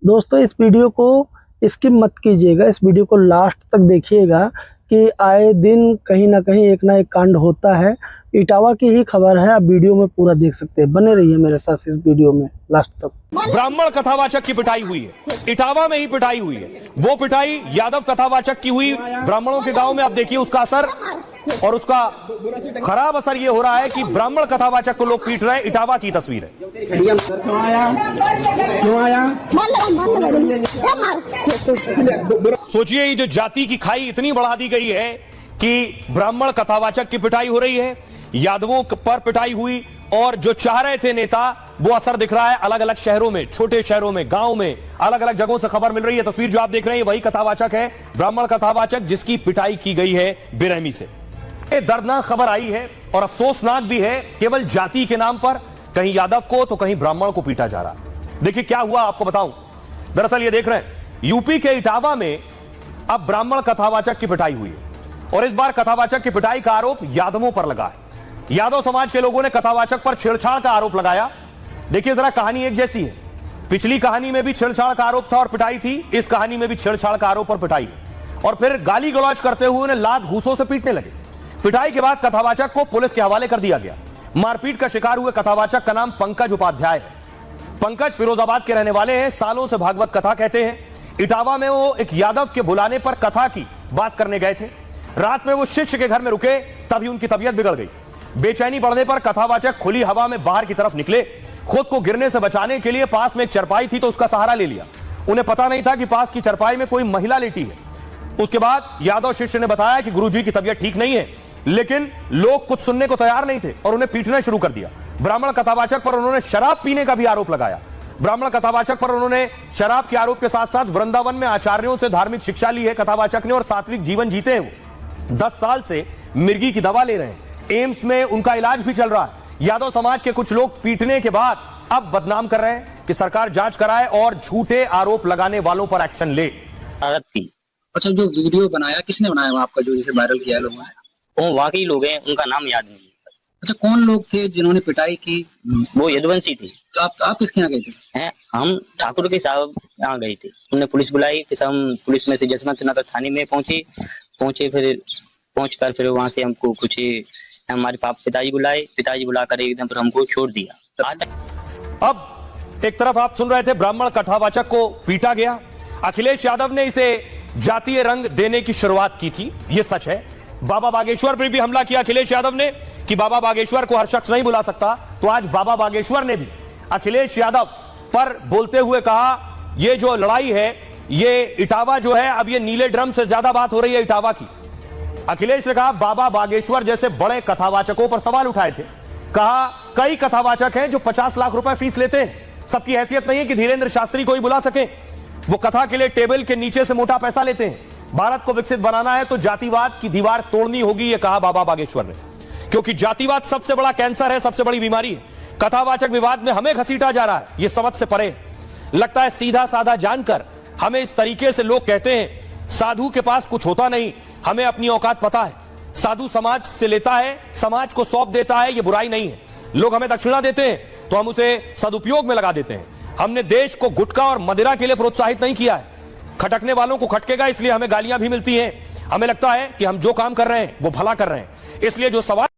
दोस्तों इस वीडियो को स्किप मत कीजिएगा, इस वीडियो को लास्ट तक देखिएगा कि आए दिन कहीं ना एक कांड होता है। इटावा की ही खबर है, आप वीडियो में पूरा देख सकते हैं। बने रहिए मेरे साथ इस वीडियो में लास्ट तक। ब्राह्मण कथावाचक की पिटाई हुई है, इटावा में ही पिटाई हुई है। वो पिटाई यादव कथावाचक की हुई ब्राह्मणों के गांव में। अब देखिए उसका असर, और उसका खराब असर ये हो रहा है कि ब्राह्मण कथावाचक को लोग पीट रहे हैं। इटावा की तस्वीर है। सोचिए ये जो जाति की खाई इतनी बढ़ा दी गई है कि ब्राह्मण कथावाचक की पिटाई हो रही है, यादवों पर पिटाई हुई, और जो चाह रहे थे नेता वो असर दिख रहा है। अलग अलग शहरों में, छोटे शहरों में, गांव में, अलग अलग जगहों से खबर मिल रही है। तस्वीर जो आप देख रहे हैं वही कथावाचक है, ब्राह्मण कथावाचक, जिसकी पिटाई की गई है बेरहमी से। ये दर्दनाक खबर आई है और अफसोसनाक भी है। केवल जाति के नाम पर कहीं यादव को तो कहीं ब्राह्मण को पीटा जा रहा। देखिए क्या हुआ आपको बताऊं। दरअसल ये देख रहे हैं यूपी के इटावा में अब ब्राह्मण कथावाचक की पिटाई हुई है, और इस बार कथावाचक की पिटाई का आरोप यादवों पर लगा है। यादव समाज के लोगों ने कथावाचक पर छेड़छाड़ का आरोप लगाया। देखिए जरा कहानी एक जैसी है। पिछली कहानी में भी छेड़छाड़ का आरोप था और पिटाई थी, इस कहानी में भी छेड़छाड़ का आरोप और पिटाई, और फिर गाली गलौज करते हुए उन्हें लात घूसों से पीटने लगे। पिटाई के बाद कथावाचक को पुलिस के हवाले कर दिया गया। मारपीट का शिकार हुए कथावाचक का नाम पंकज उपाध्याय है। पंकज फिरोजाबाद के रहने वाले हैं, सालों से भागवत कथा कहते हैं। इटावा में वो एक यादव के बुलाने पर कथा की बात करने गए थे। रात में वो शिष्य के घर में रुके, तभी उनकी तबीयत बिगड़ गई। बेचैनी बढ़ने पर कथावाचक खुली हवा में बाहर की तरफ निकले। खुद को गिरने से बचाने के लिए पास में एक चरपाई थी तो उसका सहारा ले लिया। उन्हें पता नहीं था कि पास की चरपाई में कोई महिला लेटी है। उसके बाद यादव शिष्य ने बताया कि गुरुजी की तबीयत ठीक नहीं है, लेकिन लोग कुछ सुनने को तैयार नहीं थे और उन्हें पीटना शुरू कर दिया। ब्राह्मण कथावाचक पर उन्होंने शराब पीने का भी आरोप लगाया। ब्राह्मण कथावाचक पर उन्होंने शराब के आरोप के साथ साथ वृंदावन में आचार्यों से धार्मिक शिक्षा ली है कथावाचक ने, और सात्विक जीवन जीते हैं वो। 10 साल से मिर्गी की दवा ले रहे हैं, एम्स में उनका इलाज भी चल रहा है। यादव समाज के कुछ लोग पीटने के बाद अब बदनाम कर रहे हैं कि सरकार जांच कराए और झूठे आरोप लगाने वालों पर एक्शन ले। अच्छा, जो वीडियो बनाया किसने बनाया वो आपका, जो जिसे वायरल किया लोगों ने? वो वाकई लोग हैं, उनका नाम याद नहीं। अच्छा, कौन लोग थे जिन्होंने पिटाई की? वो यदुवंशी थी। तो आप किसके यहाँ गए थे? हैं, हम ठाकुर के साहब यहाँ गए थे। उन्होंने पुलिस बुलाई, फिर हम पुलिस में से जसवंत नगर थाने में पहुंचे। फिर पहुंचकर फिर वहां से हमको कुछ हमारे पिताजी बुलाकर एकदम फिर हमको छोड़ दिया। अब एक तरफ आप सुन रहे थे ब्राह्मण कथावाचक को पीटा गया। अखिलेश यादव ने इसे जातीय रंग देने की शुरुआत की थी, यह सच है। बाबा बागेश्वर पर भी हमला किया अखिलेश यादव ने कि बाबा बागेश्वर को हर शख्स नहीं बुला सकता। तो आज बाबा बागेश्वर ने भी अखिलेश यादव पर बोलते हुए कहा ये जो लड़ाई है, ये इटावा जो है, अब ये नीले ड्रम से ज्यादा बात हो रही है इटावा की। अखिलेश ने कहा बाबा बागेश्वर जैसे बड़े कथावाचकों पर सवाल उठाए थे। कहा कई कथावाचक हैं जो 50 लाख रुपए फीस लेते हैं, सबकी हैसियत नहीं है कि धीरेन्द्र शास्त्री को ही बुला सके। वो कथा के लिए टेबल के नीचे से मोटा पैसा लेते हैं। भारत को विकसित बनाना है तो जातिवाद की दीवार तोड़नी होगी, यह कहा बाबा बागेश्वर ने, क्योंकि जातिवाद सबसे बड़ा कैंसर है, सबसे बड़ी बीमारी है। कथावाचक विवाद में हमें घसीटा जा रहा है, यह समझ से परे है। लगता है सीधा साधा जानकर हमें इस तरीके से लोग कहते हैं साधु के पास कुछ होता नहीं, हमें अपनी औकात पता है। साधु समाज से लेता है, समाज को सौंप देता है, यह बुराई नहीं है। लोग हमें दक्षिणा देते हैं तो हम उसे सदुपयोग में लगा देते हैं। हमने देश को गुटखा और मदिरा के लिए प्रोत्साहित नहीं किया है। खटकने वालों को खटकेगा, इसलिए हमें गालियां भी मिलती हैं। हमें लगता है कि हम जो काम कर रहे हैं वो भला कर रहे हैं, इसलिए जो सवाल